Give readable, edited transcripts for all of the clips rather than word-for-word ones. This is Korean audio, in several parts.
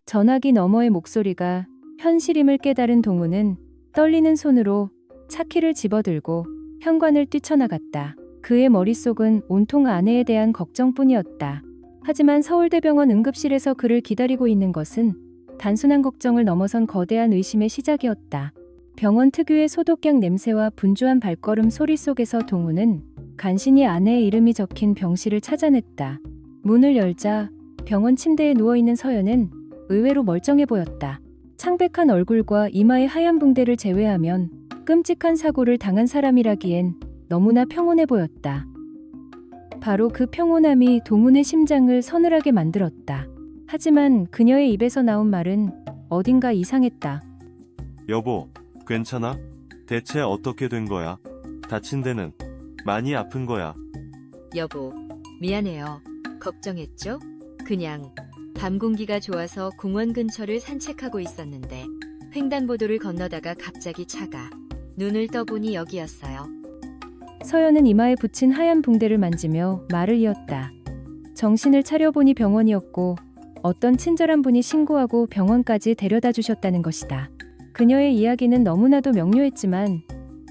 전화기 너머의 목소리가 현실임을 깨달은 동우는 떨리는 손으로 차키를 집어들고 현관을 뛰쳐나갔다. 그의 머릿속은 온통 아내에 대한 걱정뿐이었다. 하지만 서울대병원 응급실에서 그를 기다리고 있는 것은 단순한 걱정을 넘어선 거대한 의심의 시작이었다. 병원 특유의 소독약 냄새와 분주한 발걸음 소리 속에서 동우는 간신히 아내의 이름이 적힌 병실을 찾아냈다. 문을 열자 병원 침대에 누워있는 서연은 의외로 멀쩡해 보였다. 창백한 얼굴과 이마의 하얀 붕대를 제외하면 끔찍한 사고를 당한 사람이라기엔 너무나 평온해 보였다. 바로 그 평온함이 동훈의 심장을 서늘하게 만들었다. 하지만 그녀의 입에서 나온 말은 어딘가 이상했다. 여보, 괜찮아? 대체 어떻게 된 거야? 다친 데는 많이 아픈 거야. 여보, 미안해요. 걱정했죠? 그냥 밤 공기가 좋아서 공원 근처를 산책하고 있었는데 횡단보도를 건너다가 갑자기 차가 눈을 떠보니 여기였어요. 서연은 이마에 붙인 하얀 붕대를 만지며 말을 이었다. 정신을 차려보니 병원이었고 어떤 친절한 분이 신고하고 병원까지 데려다 주셨다는 것이다. 그녀의 이야기는 너무나도 명료했지만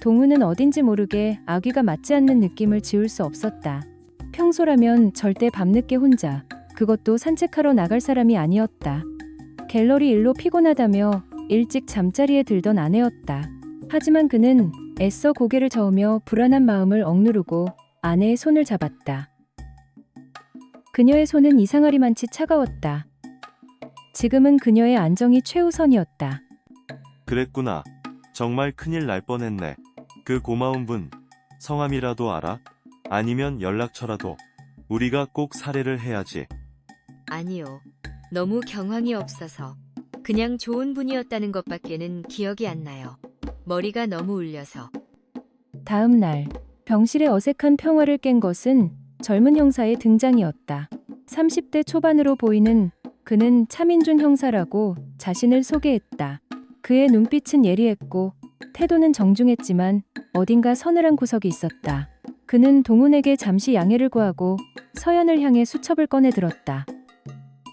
동우는 어딘지 모르게 아귀가 맞지 않는 느낌을 지울 수 없었다. 평소라면 절대 밤늦게 혼자, 그것도 산책하러 나갈 사람이 아니었다. 갤러리 일로 피곤하다며 일찍 잠자리에 들던 아내였다. 하지만 그는 애써 고개를 저으며 불안한 마음을 억누르고 아내의 손을 잡았다. 그녀의 손은 이상하리만치 차가웠다. 지금은 그녀의 안정이 최우선이었다. 그랬구나. 정말 큰일 날 뻔했네. 그 고마운 분, 성함이라도 알아? 아니면 연락처라도. 우리가 꼭 사례를 해야지. 아니요. 너무 경황이 없어서 그냥 좋은 분이었다는 것밖에는 기억이 안 나요. 머리가 너무 울려서. 다음 날 병실의 어색한 평화를 깬 것은 젊은 형사의 등장이었다. 30대 초반으로 보이는 그는 차민준 형사라고 자신을 소개했다. 그의 눈빛은 예리했고 태도는 정중했지만 어딘가 서늘한 구석이 있었다. 그는 동훈에게 잠시 양해를 구하고 서연을 향해 수첩을 꺼내 들었다.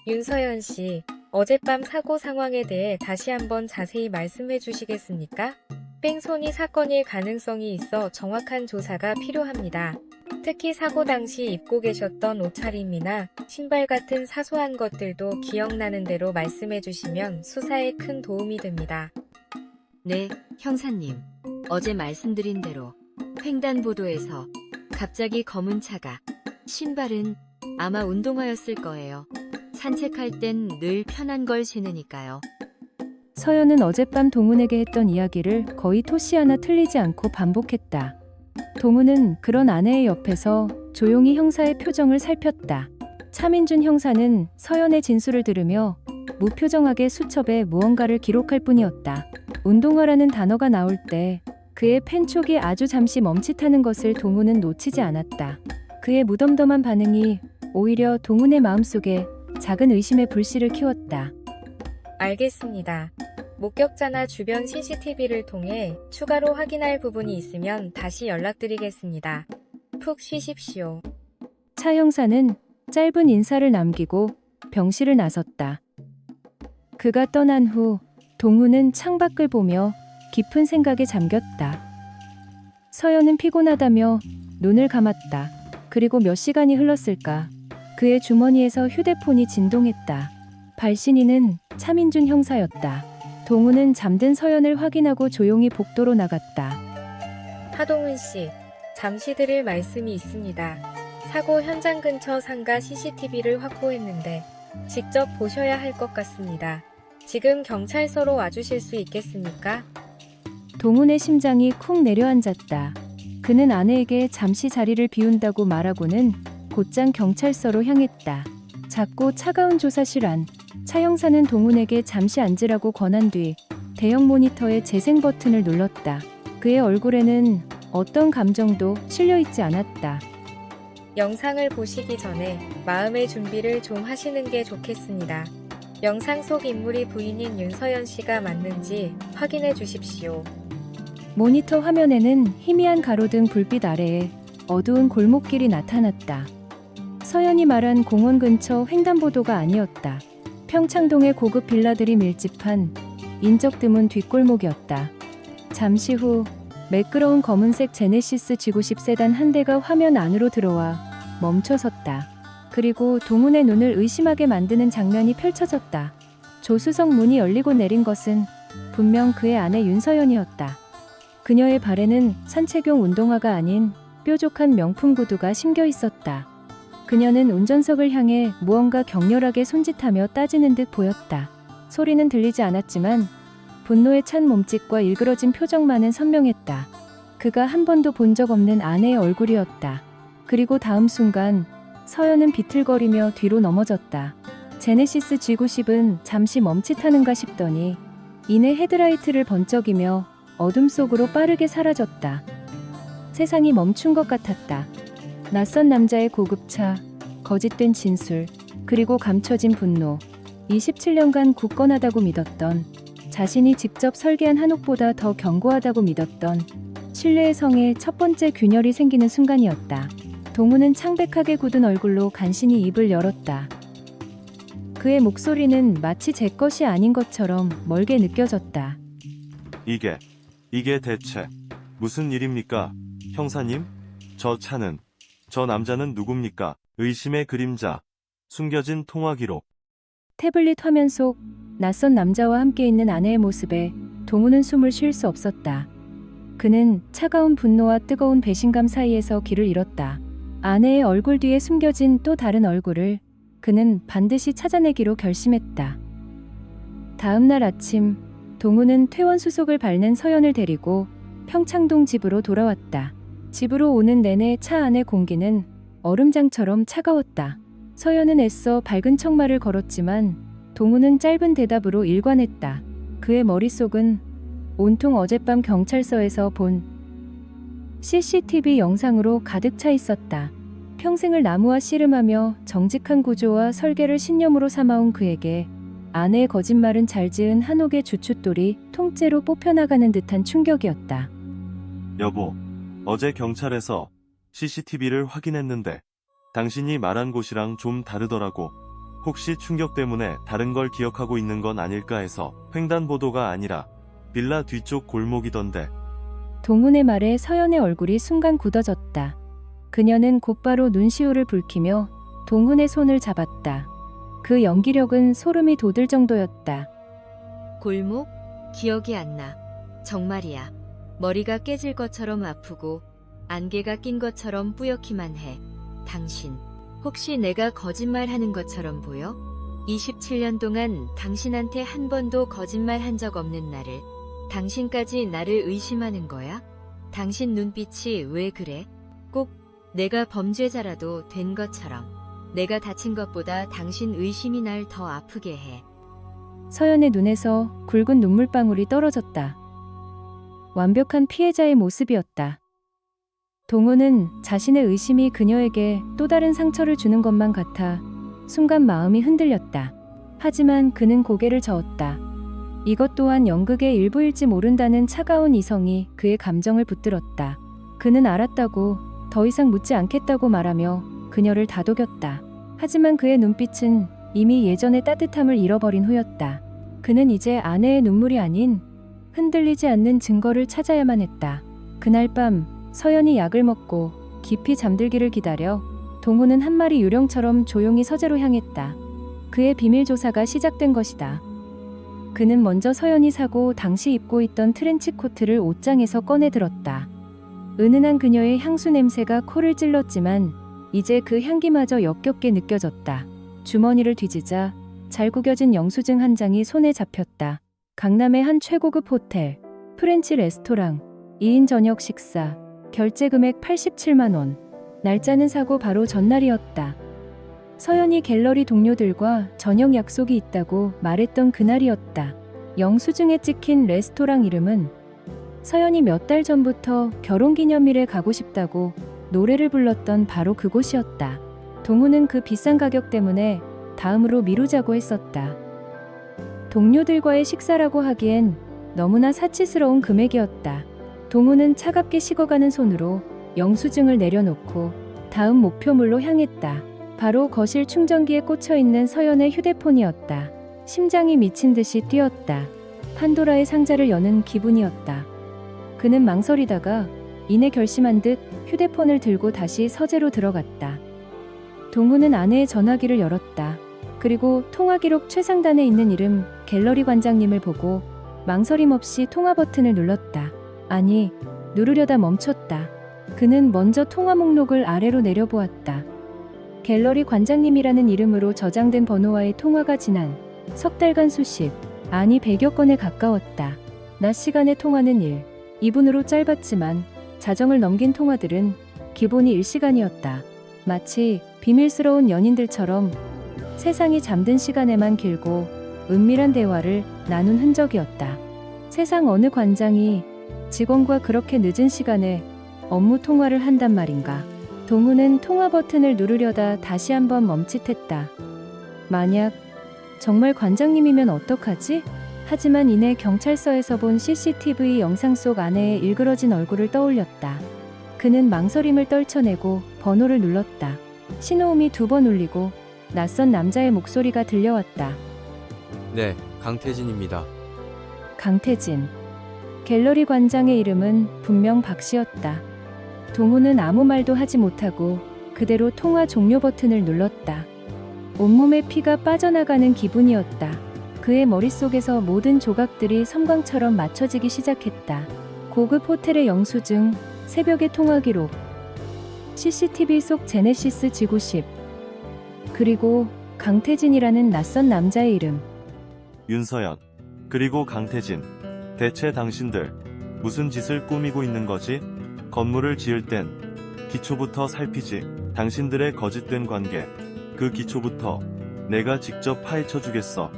윤서연 씨, 어젯밤 사고 상황에 대해 다시 한번 자세히 말씀해 주시겠습니까? 뺑소니 사건일 가능성이 있어 정확한 조사가 필요합니다. 특히 사고 당시 입고 계셨던 옷차림이나 신발 같은 사소한 것들도 기억나는 대로 말씀해 주시면 수사에 큰 도움이 됩니다. 네, 형사님. 어제 말씀드린 대로 횡단보도에서 갑자기 검은 차가, 신발은 아마 운동화였을 거예요. 산책할 땐 늘 편한 걸 신으니까요. 서연은 어젯밤 동훈에게 했던 이야기를 거의 토시 하나 틀리지 않고 반복했다. 동훈은 그런 아내의 옆에서 조용히 형사의 표정을 살폈다. 차민준 형사는 서연의 진술을 들으며 무표정하게 수첩에 무언가를 기록할 뿐이었다. 운동화라는 단어가 나올 때 그의 펜촉이 아주 잠시 멈칫하는 것을 동훈은 놓치지 않았다. 그의 무덤덤한 반응이 오히려 동훈의 마음속에 작은 의심의 불씨를 키웠다. 알겠습니다. 목격자나 주변 CCTV를 통해 추가로 확인할 부분이 있으면 다시 연락드리겠습니다. 푹 쉬십시오. 차 형사는 짧은 인사를 남기고 병실을 나섰다. 그가 떠난 후 동훈은 창밖을 보며 깊은 생각에 잠겼다. 서연은 피곤하다며 눈을 감았다. 그리고 몇 시간이 흘렀을까? 그의 주머니에서 휴대폰이 진동했다. 발신인은 차민준 형사였다. 동훈은 잠든 서연을 확인하고 조용히 복도로 나갔다. 하동훈 씨, 잠시 드릴 말씀이 있습니다. 사고 현장 근처 상가 CCTV를 확보했는데 직접 보셔야 할 것 같습니다. 지금 경찰서로 와주실 수 있겠습니까? 동훈의 심장이 쿵 내려앉았다. 그는 아내에게 잠시 자리를 비운다고 말하고는 곧장 경찰서로 향했다. 작고 차가운 조사실 안, 차 형사는 동훈에게 잠시 앉으라고 권한 뒤 대형 모니터의 재생 버튼을 눌렀다. 그의 얼굴에는 어떤 감정도 실려있지 않았다. 영상을 보시기 전에 마음의 준비를 좀 하시는 게 좋겠습니다. 영상 속 인물이 부인인 윤서연 씨가 맞는지 확인해 주십시오. 모니터 화면에는 희미한 가로등 불빛 아래에 어두운 골목길이 나타났다. 서연이 말한 공원 근처 횡단보도가 아니었다. 평창동의 고급 빌라들이 밀집한 인적 드문 뒷골목이었다. 잠시 후 매끄러운 검은색 제네시스 G90 세단 한 대가 화면 안으로 들어와 멈춰섰다. 그리고 동훈의 눈을 의심하게 만드는 장면이 펼쳐졌다. 조수석 문이 열리고 내린 것은 분명 그의 아내 윤서연이었다. 그녀의 발에는 산책용 운동화가 아닌 뾰족한 명품 구두가 심겨 있었다. 그녀는 운전석을 향해 무언가 격렬하게 손짓하며 따지는 듯 보였다. 소리는 들리지 않았지만 분노에 찬 몸짓과 일그러진 표정만은 선명했다. 그가 한 번도 본 적 없는 아내의 얼굴이었다. 그리고 다음 순간 서연은 비틀거리며 뒤로 넘어졌다. 제네시스 G90은 잠시 멈칫하는가 싶더니 이내 헤드라이트를 번쩍이며 어둠 속으로 빠르게 사라졌다. 세상이 멈춘 것 같았다. 낯선 남자의 고급차, 거짓된 진술, 그리고 감춰진 분노. 27년간 굳건하다고 믿었던, 자신이 직접 설계한 한옥보다 더 견고하다고 믿었던 신뢰의 성에 첫 번째 균열이 생기는 순간이었다. 동훈은 창백하게 굳은 얼굴로 간신히 입을 열었다. 그의 목소리는 마치 제 것이 아닌 것처럼 멀게 느껴졌다. 이게 대체 무슨 일입니까? 형사님? 저 남자는 누굽니까? 의심의 그림자, 숨겨진 통화 기록. 태블릿 화면 속 낯선 남자와 함께 있는 아내의 모습에 동훈은 숨을 쉴 수 없었다. 그는 차가운 분노와 뜨거운 배신감 사이에서 길을 잃었다. 아내의 얼굴 뒤에 숨겨진 또 다른 얼굴을 그는 반드시 찾아내기로 결심했다. 다음 날 아침, 동훈은 퇴원 수속을 밟는 서연을 데리고 평창동 집으로 돌아왔다. 집으로 오는 내내 차 안의 공기는 얼음장처럼 차가웠다. 서연은 애써 밝은 청마를 걸었지만 동훈은 짧은 대답으로 일관했다. 그의 머릿속은 온통 어젯밤 경찰서에서 본 CCTV 영상으로 가득 차 있었다. 평생을 나무와 씨름하며 정직한 구조와 설계를 신념으로 삼아온 그에게 아내의 거짓말은 잘 지은 한옥의 주춧돌이 통째로 뽑혀나가는 듯한 충격이었다. 여보, 어제 경찰에서 CCTV를 확인했는데 당신이 말한 곳이랑 좀 다르더라고. 혹시 충격 때문에 다른 걸 기억하고 있는 건 아닐까 해서. 횡단보도가 아니라 빌라 뒤쪽 골목이던데. 동훈의 말에 서연의 얼굴이 순간 굳어졌다. 그녀는 곧바로 눈시울을 붉히며 동훈의 손을 잡았다. 그 연기력은 소름이 돋을 정도였다. 골목? 기억이 안 나. 정말이야. 머리가 깨질 것처럼 아프고 안개가 낀 것처럼 뿌옇기만 해. 당신, 혹시 내가 거짓말하는 것처럼 보여? 27년 동안 당신한테 한 번도 거짓말 한 적 없는 나를, 당신까지 나를 의심하는 거야? 당신 눈빛이 왜 그래? 꼭 내가 범죄자라도 된 것처럼. 내가 다친 것보다 당신 의심이 날 더 아프게 해. 서연의 눈에서 굵은 눈물방울이 떨어졌다. 완벽한 피해자의 모습이었다. 동훈은 자신의 의심이 그녀에게 또 다른 상처를 주는 것만 같아 순간 마음이 흔들렸다. 하지만 그는 고개를 저었다. 이것 또한 연극의 일부일지 모른다는 차가운 이성이 그의 감정을 붙들었다. 그는 알았다고, 더 이상 묻지 않겠다고 말하며 그녀를 다독였다. 하지만 그의 눈빛은 이미 예전의 따뜻함을 잃어버린 후였다. 그는 이제 아내의 눈물이 아닌 흔들리지 않는 증거를 찾아야만 했다. 그날 밤 서연이 약을 먹고 깊이 잠들기를 기다려 동훈은 한 마리 유령처럼 조용히 서재로 향했다. 그의 비밀 조사가 시작된 것이다. 그는 먼저 서연이 사고 당시 입고 있던 트렌치 코트를 옷장에서 꺼내 들었다. 은은한 그녀의 향수 냄새가 코를 찔렀지만 이제 그 향기마저 역겹게 느껴졌다. 주머니를 뒤지자 잘 구겨진 영수증 한 장이 손에 잡혔다. 강남의 한 최고급 호텔, 프렌치 레스토랑, 2인 저녁 식사, 결제 금액 87만 원. 날짜는 사고 바로 전날이었다. 서연이 갤러리 동료들과 저녁 약속이 있다고 말했던 그날이었다. 영수증에 찍힌 레스토랑 이름은 서연이 몇 달 전부터 결혼기념일에 가고 싶다고 노래를 불렀던 바로 그곳이었다. 동훈은 그 비싼 가격 때문에 다음으로 미루자고 했었다. 동료들과의 식사라고 하기엔 너무나 사치스러운 금액이었다. 동훈은 차갑게 식어가는 손으로 영수증을 내려놓고 다음 목표물로 향했다. 바로 거실 충전기에 꽂혀있는 서연의 휴대폰이었다. 심장이 미친 듯이 뛰었다. 판도라의 상자를 여는 기분이었다. 그는 망설이다가 이내 결심한 듯 휴대폰을 들고 다시 서재로 들어갔다. 동우는 아내의 전화기를 열었다. 그리고 통화 기록 최상단에 있는 이름 갤러리 관장님을 보고 망설임 없이 통화 버튼을 눌렀다. 아니, 누르려다 멈췄다. 그는 먼저 통화 목록을 아래로 내려보았다. 갤러리 관장님이라는 이름으로 저장된 번호와의 통화가 지난 석 달간 수십, 아니 100여 건에 가까웠다. 낮 시간의 통화는 2분으로 짧았지만 자정을 넘긴 통화들은 기본이 1시간이었다. 마치 비밀스러운 연인들처럼 세상이 잠든 시간에만 길고 은밀한 대화를 나눈 흔적이었다. 세상 어느 관장이 직원과 그렇게 늦은 시간에 업무 통화를 한단 말인가. 동우는 통화 버튼을 누르려다 다시 한번 멈칫했다. 만약 정말 관장님이면 어떡하지? 하지만 이내 경찰서에서 본 CCTV 영상 속 아내의 일그러진 얼굴을 떠올렸다. 그는 망설임을 떨쳐내고 번호를 눌렀다. 신호음이 2번 울리고 낯선 남자의 목소리가 들려왔다. 네, 강태진입니다. 강태진. 갤러리 관장의 이름은 분명 박 씨였다. 동우는 아무 말도 하지 못하고 그대로 통화 종료 버튼을 눌렀다. 온몸에 피가 빠져나가는 기분이었다. 그의 머릿속에서 모든 조각들이 섬광처럼 맞춰지기 시작했다. 고급 호텔의 영수증, 새벽의 통화 기록, CCTV 속 제네시스 지구십, 그리고 강태진이라는 낯선 남자의 이름. 윤서연. 그리고 강태진. 대체 당신들 무슨 짓을 꾸미고 있는 거지? 건물을 지을 땐 기초부터 살피지. 당신들의 거짓된 관계, 그 기초부터 내가 직접 파헤쳐 주겠어.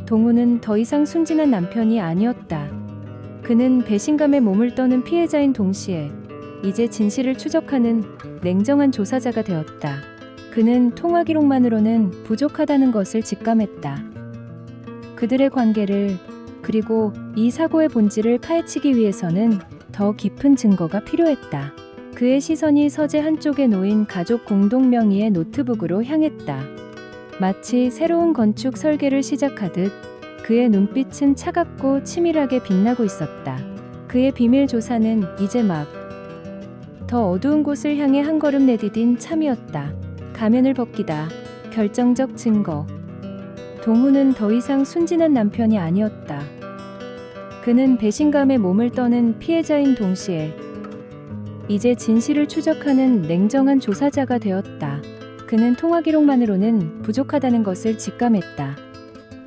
동우는 더 이상 순진한 남편이 아니었다. 그는 배신감에 몸을 떠는 피해자인 동시에 이제 진실을 추적하는 냉정한 조사자가 되었다. 그는 통화 기록만으로는 부족하다는 것을 직감했다. 그들의 관계를, 그리고 이 사고의 본질을 파헤치기 위해서는 더 깊은 증거가 필요했다. 그의 시선이 서재 한쪽에 놓인 가족 공동 명의의 노트북으로 향했다. 마치 새로운 건축 설계를 시작하듯 그의 눈빛은 차갑고 치밀하게 빛나고 있었다. 그의 비밀 조사는 이제 막 더 어두운 곳을 향해 한 걸음 내디딘 참이었다. 가면을 벗기다. 결정적 증거. 동우는 더 이상 순진한 남편이 아니었다. 그는 배신감에 몸을 떠는 피해자인 동시에 이제 진실을 추적하는 냉정한 조사자가 되었다. 그는 통화 기록만으로는 부족하다는 것을 직감했다.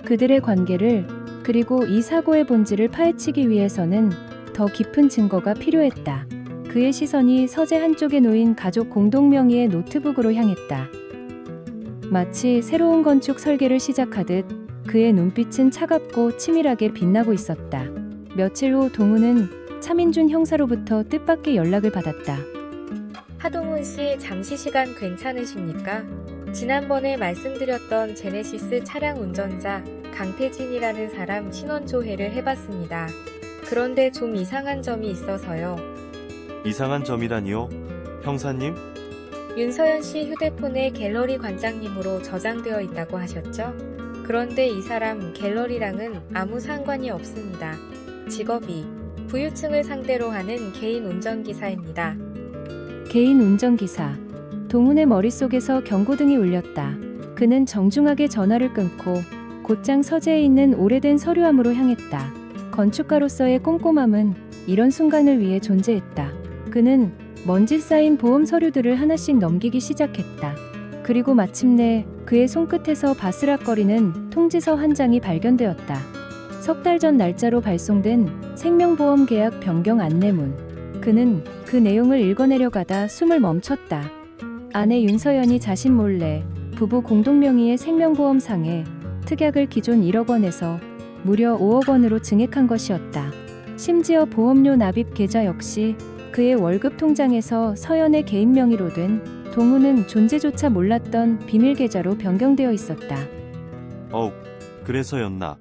그들의 관계를, 그리고 이 사고의 본질을 파헤치기 위해서는 더 깊은 증거가 필요했다. 그의 시선이 서재 한쪽에 놓인 가족 공동 명의의 노트북으로 향했다. 마치 새로운 건축 설계를 시작하듯 그의 눈빛은 차갑고 치밀하게 빛나고 있었다. 며칠 후 동우는 차민준 형사로부터 뜻밖의 연락을 받았다. 하동훈 씨 잠시 시간 괜찮으십니까? 지난번에 말씀드렸던 제네시스 차량 운전자 강태진이라는 사람 신원 조회를 해봤습니다. 그런데 좀 이상한 점이 있어서요. 이상한 점이라니요? 형사님? 윤서연 씨 휴대폰에 갤러리 관장님으로 저장되어 있다고 하셨죠? 그런데 이 사람 갤러리랑은 아무 상관이 없습니다. 직업이 부유층을 상대로 하는 개인 운전기사입니다. 개인 운전기사. 동훈의 머릿속에서 경고등이 울렸다. 그는 정중하게 전화를 끊고 곧장 서재에 있는 오래된 서류함으로 향했다. 건축가로서의 꼼꼼함은 이런 순간을 위해 존재했다. 그는 먼지 쌓인 보험 서류들을 하나씩 넘기기 시작했다. 그리고 마침내 그의 손끝에서 바스락거리는 통지서 한 장이 발견되었다. 석 달 전 날짜로 발송된 생명보험 계약 변경 안내문. 그는 그 내용을 읽어내려가다 숨을 멈췄다. 아내 윤서연이 자신 몰래 부부 공동명의의 생명보험상에 특약을 기존 1억 원에서 무려 5억 원으로 증액한 것이었다. 심지어 보험료 납입 계좌 역시 그의 월급 통장에서 서연의 개인 명의로 된 동우는 존재조차 몰랐던 비밀 계좌로 변경되어 있었다. 그래서였나?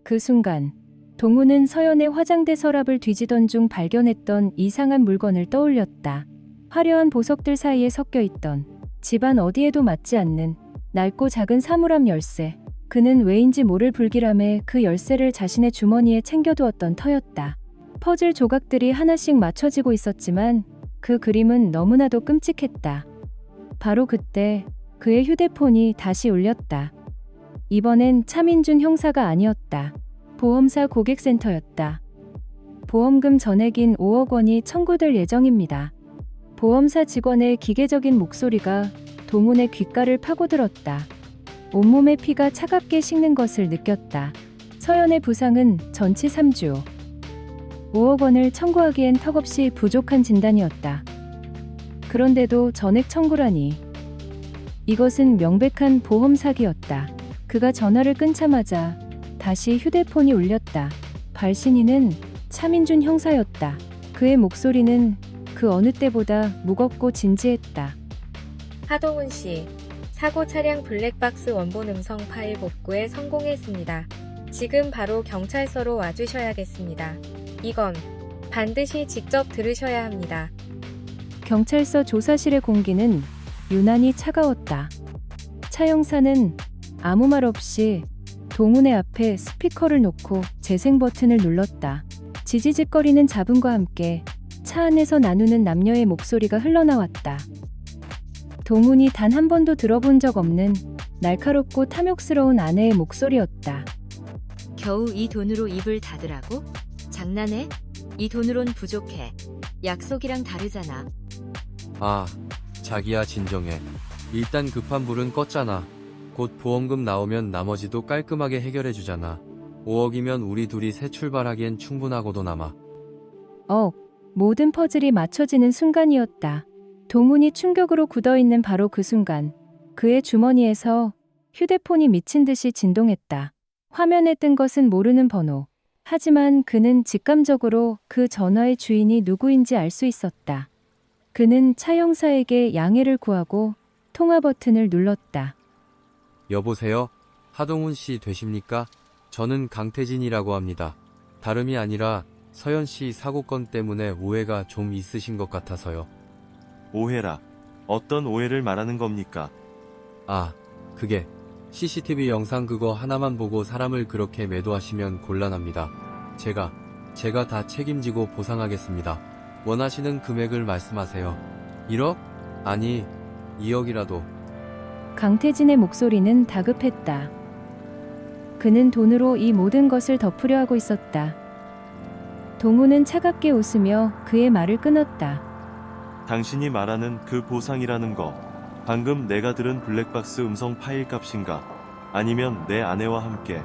그 순간 동우는 서연의 화장대 서랍을 뒤지던 중 발견했던 이상한 물건을 떠올렸다. 화려한 보석들 사이에 섞여 있던 집안 어디에도 맞지 않는 낡고 작은 사물함 열쇠. 그는 왜인지 모를 불길함에 그 열쇠를 자신의 주머니에 챙겨두었던 터였다. 퍼즐 조각들이 하나씩 맞춰지고 있었지만 그 그림은 너무나도 끔찍했다. 바로 그때 그의 휴대폰이 다시 울렸다. 이번엔 차민준 형사가 아니었다. 보험사 고객센터였다. 보험금 전액인 5억 원이 청구될 예정입니다. 보험사 직원의 기계적인 목소리가 동훈의 귓가를 파고들었다. 온몸의 피가 차갑게 식는 것을 느꼈다. 서연의 부상은 전치 3주. 5억 원을 청구하기엔 턱없이 부족한 진단이었다. 그런데도 전액 청구라니. 이것은 명백한 보험 사기였다. 그가 전화를 끊자마자 다시 휴대폰이 울렸다. 발신인은 차민준 형사였다. 그의 목소리는 그 어느 때보다 무겁고 진지했다. 하동훈 씨, 사고 차량 블랙박스 원본 음성 파일 복구에 성공했습니다. 지금 바로 경찰서로 와주셔야겠습니다. 이건 반드시 직접 들으셔야 합니다. 경찰서 조사실의 공기는 유난히 차가웠다. 차 형사는 아무 말 없이 동훈의 앞에 스피커를 놓고 재생 버튼을 눌렀다. 지지직거리는 잡음과 함께 차 안에서 나누는 남녀의 목소리가 흘러나왔다. 동훈이 단 한 번도 들어본 적 없는 날카롭고 탐욕스러운 아내의 목소리였다. 겨우 이 돈으로 입을 닫으라고? 장난해? 이 돈으론 부족해. 약속이랑 다르잖아. 아, 자기야 진정해. 일단 급한 불은 껐잖아. 곧 보험금 나오면 나머지도 깔끔하게 해결해주잖아. 5억이면 우리 둘이 새 출발하기엔 충분하고도 남아. 모든 퍼즐이 맞춰지는 순간이었다. 동훈이 충격으로 굳어있는 바로 그 순간 그의 주머니에서 휴대폰이 미친 듯이 진동했다. 화면에 뜬 것은 모르는 번호. 하지만 그는 직감적으로 그 전화의 주인이 누구인지 알 수 있었다. 그는 차 형사에게 양해를 구하고 통화 버튼을 눌렀다. 여보세요? 하동훈 씨 되십니까? 저는 강태진이라고 합니다. 다름이 아니라 서연 씨 사고건 때문에 오해가 좀 있으신 것 같아서요. 오해라. 어떤 오해를 말하는 겁니까? 아, 그게 CCTV 영상 그거 하나만 보고 사람을 그렇게 매도하시면 곤란합니다. 제가 다 책임지고 보상하겠습니다. 원하시는 금액을 말씀하세요. 1억? 아니, 2억이라도. 강태진의 목소리는 다급했다. 그는 돈으로 이 모든 것을 덮으려 하고 있었다. 동훈은 차갑게 웃으며 그의 말을 끊었다. 당신이 말하는 그 보상이라는 거, 방금 내가 들은 블랙박스 음성 파일 값인가? 아니면 내 아내와 함께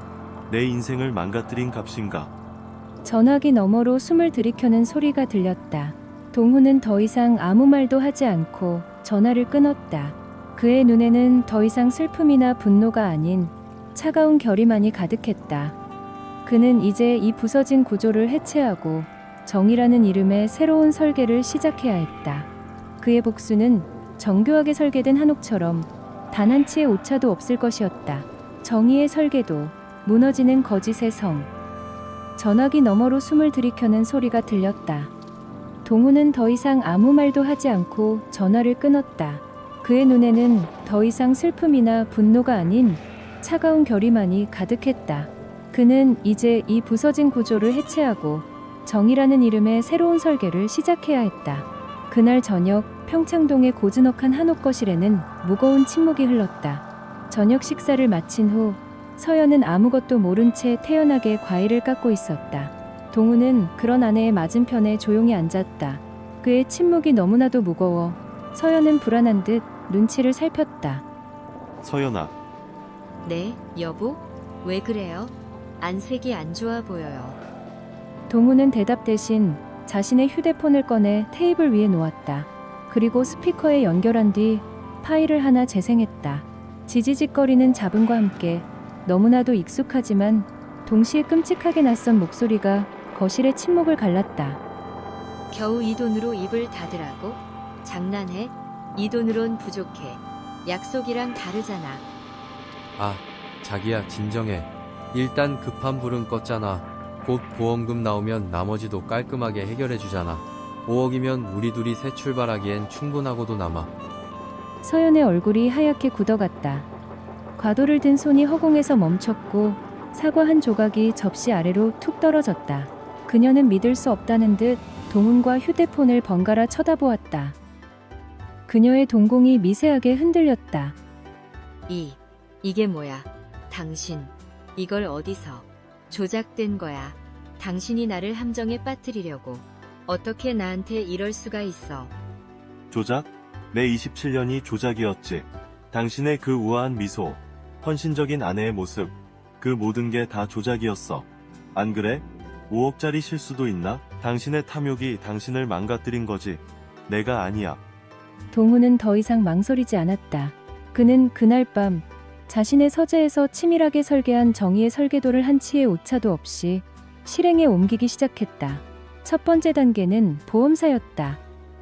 내 인생을 망가뜨린 값인가? 전화기 너머로 숨을 들이켜는 소리가 들렸다. 동훈은 더 이상 아무 말도 하지 않고 전화를 끊었다. 그의 눈에는 더 이상 슬픔이나 분노가 아닌 차가운 결의만이 가득했다. 그는 이제 이 부서진 구조를 해체하고 정의라는 이름의 새로운 설계를 시작해야 했다. 그의 복수는 정교하게 설계된 한옥처럼 단 한 치의 오차도 없을 것이었다. 정의의 설계도 무너지는 거짓의 성. 전화기 너머로 숨을 들이켜는 소리가 들렸다. 동훈은 더 이상 아무 말도 하지 않고 전화를 끊었다. 그의 눈에는 더 이상 슬픔이나 분노가 아닌 차가운 결의만이 가득했다. 그는 이제 이 부서진 구조를 해체하고 정의라는 이름의 새로운 설계를 시작해야 했다. 그날 저녁 평창동의 고즈넉한 한옥 거실에는 무거운 침묵이 흘렀다. 저녁 식사를 마친 후 서연은 아무것도 모른 채 태연하게 과일을 깎고 있었다. 동훈은 그런 아내의 맞은편에 조용히 앉았다. 그의 침묵이 너무나도 무거워 서연은 불안한 듯 눈치를 살폈다. 서연아, 네, 여보? 왜 그래요? 안색이 안 좋아 보여요. 동훈은 대답 대신 자신의 휴대폰을 꺼내 테이블 위에 놓았다. 그리고 스피커에 연결한 뒤 파일을 하나 재생했다. 지지직거리는 잡음과 함께 너무나도 익숙하지만 동시에 끔찍하게 낯선 목소리가 거실의 침묵을 갈랐다. 겨우 이 돈으로 입을 닫으라고? 장난해? 이 돈으론 부족해. 약속이랑 다르잖아. 아, 자기야 진정해. 일단 급한 불은 껐잖아. 곧 보험금 나오면 나머지도 깔끔하게 해결해주잖아. 5억이면 우리 둘이 새 출발하기엔 충분하고도 남아. 서연의 얼굴이 하얗게 굳어갔다. 과도를 든 손이 허공에서 멈췄고 사과 한 조각이 접시 아래로 툭 떨어졌다. 그녀는 믿을 수 없다는 듯 동훈과 휴대폰을 번갈아 쳐다보았다. 그녀의 동공이 미세하게 흔들렸다. 이게 뭐야? 당신, 이걸 어디서 조작된 거야? 당신이 나를 함정에 빠뜨리려고 어떻게 나한테 이럴 수가 있어? 조작? 내 27년이 조작이었지. 당신의 그 우아한 미소, 헌신적인 아내의 모습, 그 모든 게 다 조작이었어. 안 그래? 5억짜리 실수도 있나? 당신의 탐욕이 당신을 망가뜨린 거지. 내가 아니야. 동훈은 더 이상 망설이지 않았다. 그는 그날 밤 자신의 서재에서 치밀하게 설계한 정의의 설계도를 한치의 오차도 없이 실행에 옮기기 시작했다. 첫 번째 단계는 보험사였다.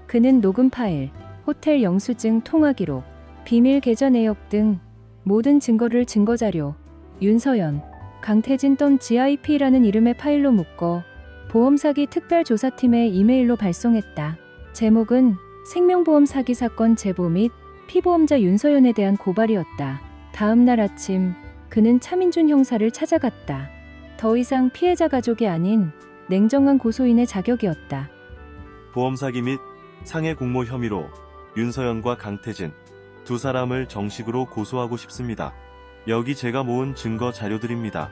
그는 녹음 파일, 호텔 영수증 통화 기록, 비밀 계좌 내역 등 모든 증거를 증거자료, 윤서연, 강태진 덤 GIP라는 이름의 파일로 묶어 보험사기 특별조사팀에 이메일로 발송했다. 제목은 생명보험 사기 사건 제보 및 피보험자 윤서연에 대한 고발이었다. 다음 날 아침 그는 차민준 형사를 찾아갔다. 더 이상 피해자 가족이 아닌 냉정한 고소인의 자격이었다. 보험 사기 및 상해 공모 혐의로 윤서연과 강태진 두 사람을 정식으로 고소하고 싶습니다. 여기 제가 모은 증거 자료들입니다.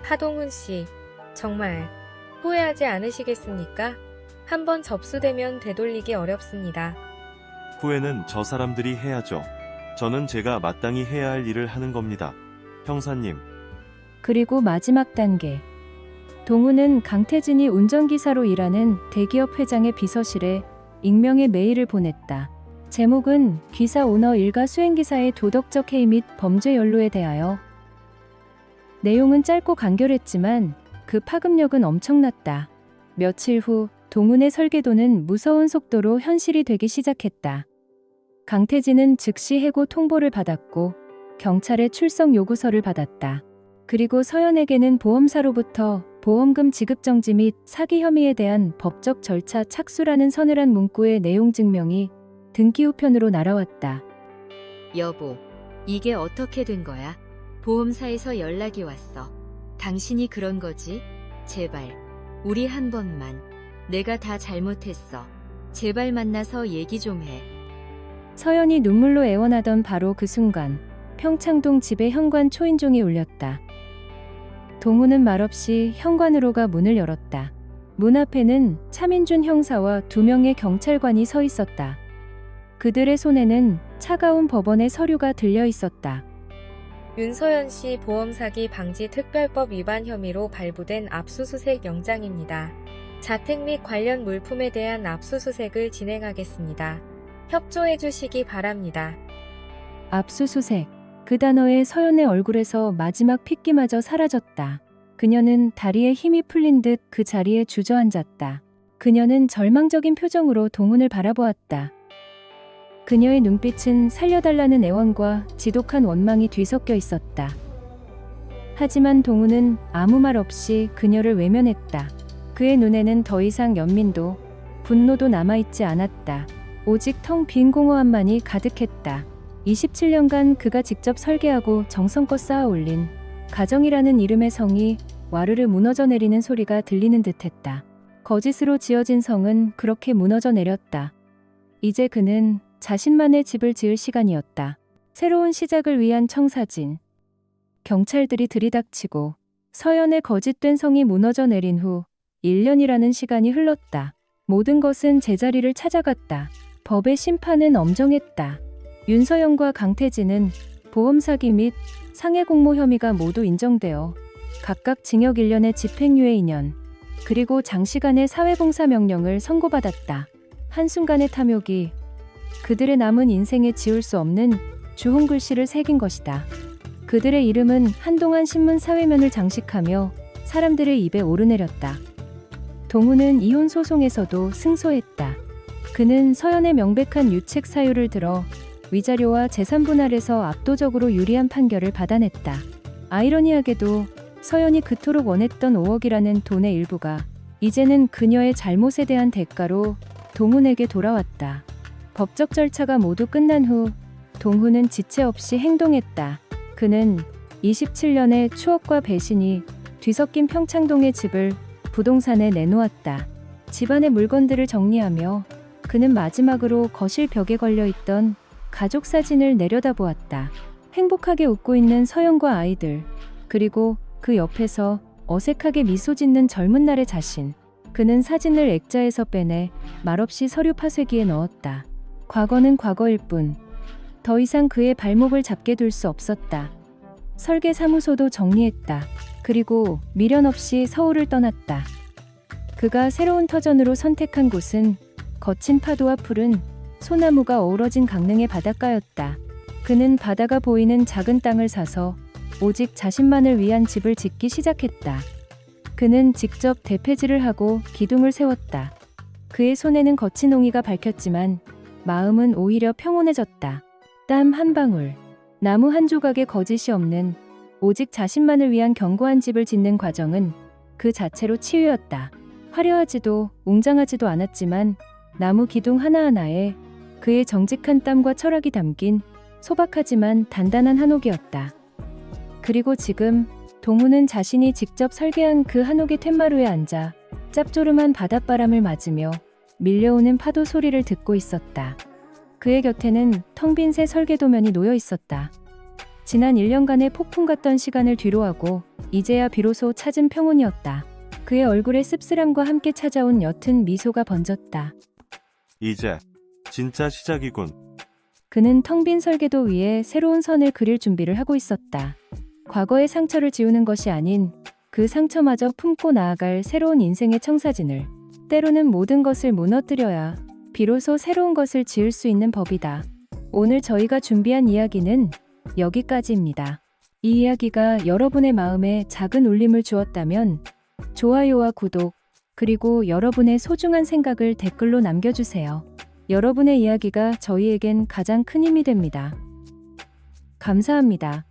하동훈 씨, 정말 후회하지 않으시겠습니까? 한번 접수되면 되돌리기 어렵습니다. 후회는 저 사람들이 해야죠. 저는 제가 마땅히 해야 할 일을 하는 겁니다. 형사님. 그리고 마지막 단계. 동훈은 강태진이 운전기사로 일하는 대기업 회장의 비서실에 익명의 메일을 보냈다. 제목은 기사 오너 일가 수행기사의 도덕적 해이 및 범죄 연루에 대하여. 내용은 짧고 간결했지만 그 파급력은 엄청났다. 며칠 후 동훈의 설계도는 무서운 속도로 현실이 되기 시작했다. 강태진은 즉시 해고 통보를 받았고 경찰의 출석 요구서를 받았다. 그리고 서연에게는 보험사로부터 보험금 지급 정지 및 사기 혐의에 대한 법적 절차 착수라는 서늘한 문구의 내용 증명이 등기 우편으로 날아왔다. 여보, 이게 어떻게 된 거야? 보험사에서 연락이 왔어. 당신이 그런 거지? 제발, 우리 한 번만. 내가 다 잘못했어. 제발 만나서 얘기 좀 해. 서연이 눈물로 애원하던 바로 그 순간 평창동 집의 현관 초인종이 울렸다. 동훈은 말없이 현관으로 가 문을 열었다. 문 앞에는 차민준 형사와 2명의 경찰관이 서 있었다. 그들의 손에는 차가운 법원의 서류가 들려 있었다. 윤서연 씨 보험사기 방지 특별법 위반 혐의로 발부된 압수수색 영장입니다. 자택 및 관련 물품에 대한 압수수색을 진행하겠습니다. 협조해 주시기 바랍니다. 압수수색. 그 단어에 서연의 얼굴에서 마지막 핏기마저 사라졌다. 그녀는 다리에 힘이 풀린 듯 그 자리에 주저앉았다. 그녀는 절망적인 표정으로 동훈을 바라보았다. 그녀의 눈빛은 살려달라는 애원과 지독한 원망이 뒤섞여 있었다. 하지만 동훈은 아무 말 없이 그녀를 외면했다. 그의 눈에는 더 이상 연민도, 분노도 남아있지 않았다. 오직 텅 빈 공허함만이 가득했다. 27년간 그가 직접 설계하고 정성껏 쌓아 올린 가정이라는 이름의 성이 와르르 무너져 내리는 소리가 들리는 듯했다. 거짓으로 지어진 성은 그렇게 무너져 내렸다. 이제 그는 자신만의 집을 지을 시간이었다. 새로운 시작을 위한 청사진. 경찰들이 들이닥치고 서연의 거짓된 성이 무너져 내린 후 1년이라는 시간이 흘렀다. 모든 것은 제자리를 찾아갔다. 법의 심판은 엄정했다. 윤서연과 강태진은 보험 사기 및 상해 공모 혐의가 모두 인정되어 각각 징역 1년의 집행유예 2년, 그리고 장시간의 사회봉사 명령을 선고받았다. 한순간의 탐욕이 그들의 남은 인생에 지울 수 없는 주홍 글씨를 새긴 것이다. 그들의 이름은 한동안 신문 사회면을 장식하며 사람들의 입에 오르내렸다. 동훈은 이혼 소송에서도 승소했다. 그는 서연의 명백한 유책 사유를 들어 위자료와 재산 분할에서 압도적으로 유리한 판결을 받아냈다. 아이러니하게도 서연이 그토록 원했던 5억이라는 돈의 일부가 이제는 그녀의 잘못에 대한 대가로 동훈에게 돌아왔다. 법적 절차가 모두 끝난 후 동훈은 지체 없이 행동했다. 그는 27년의 추억과 배신이 뒤섞인 평창동의 집을 부동산에 내놓았다. 집안의 물건들을 정리하며 그는 마지막으로 거실 벽에 걸려있던 가족 사진을 내려다보았다. 행복하게 웃고 있는 서연과 아이들, 그리고 그 옆에서 어색하게 미소 짓는 젊은 날의 자신. 그는 사진을 액자에서 빼내 말없이 서류 파쇄기에 넣었다. 과거는 과거일 뿐. 더 이상 그의 발목을 잡게 둘 수 없었다. 설계 사무소도 정리했다. 그리고 미련 없이 서울을 떠났다. 그가 새로운 터전으로 선택한 곳은 거친 파도와 푸른 소나무가 어우러진 강릉의 바닷가였다. 그는 바다가 보이는 작은 땅을 사서 오직 자신만을 위한 집을 짓기 시작했다. 그는 직접 대패질을 하고 기둥을 세웠다. 그의 손에는 거친 옹이가 밝혔지만 마음은 오히려 평온해졌다. 땀 한 방울, 나무 한 조각의 거짓이 없는 오직 자신만을 위한 견고한 집을 짓는 과정은 그 자체로 치유였다. 화려하지도 웅장하지도 않았지만 나무 기둥 하나하나에 그의 정직한 땀과 철학이 담긴 소박하지만 단단한 한옥이었다. 그리고 지금 동우는 자신이 직접 설계한 그 한옥의 툇마루에 앉아 짭조름한 바닷바람을 맞으며 밀려오는 파도 소리를 듣고 있었다. 그의 곁에는 텅 빈 새 설계도면이 놓여 있었다. 지난 1년간의 폭풍 같던 시간을 뒤로하고 이제야 비로소 찾은 평온이었다. 그의 얼굴에 씁쓸함과 함께 찾아온 옅은 미소가 번졌다. 이제 진짜 시작이군. 그는 텅 빈 설계도 위에 새로운 선을 그릴 준비를 하고 있었다. 과거의 상처를 지우는 것이 아닌 그 상처마저 품고 나아갈 새로운 인생의 청사진을. 때로는 모든 것을 무너뜨려야 비로소 새로운 것을 지을 수 있는 법이다. 오늘 저희가 준비한 이야기는 여기까지입니다. 이 이야기가 여러분의 마음에 작은 울림을 주었다면 좋아요와 구독, 그리고 여러분의 소중한 생각을 댓글로 남겨주세요. 여러분의 이야기가 저희에겐 가장 큰 힘이 됩니다. 감사합니다.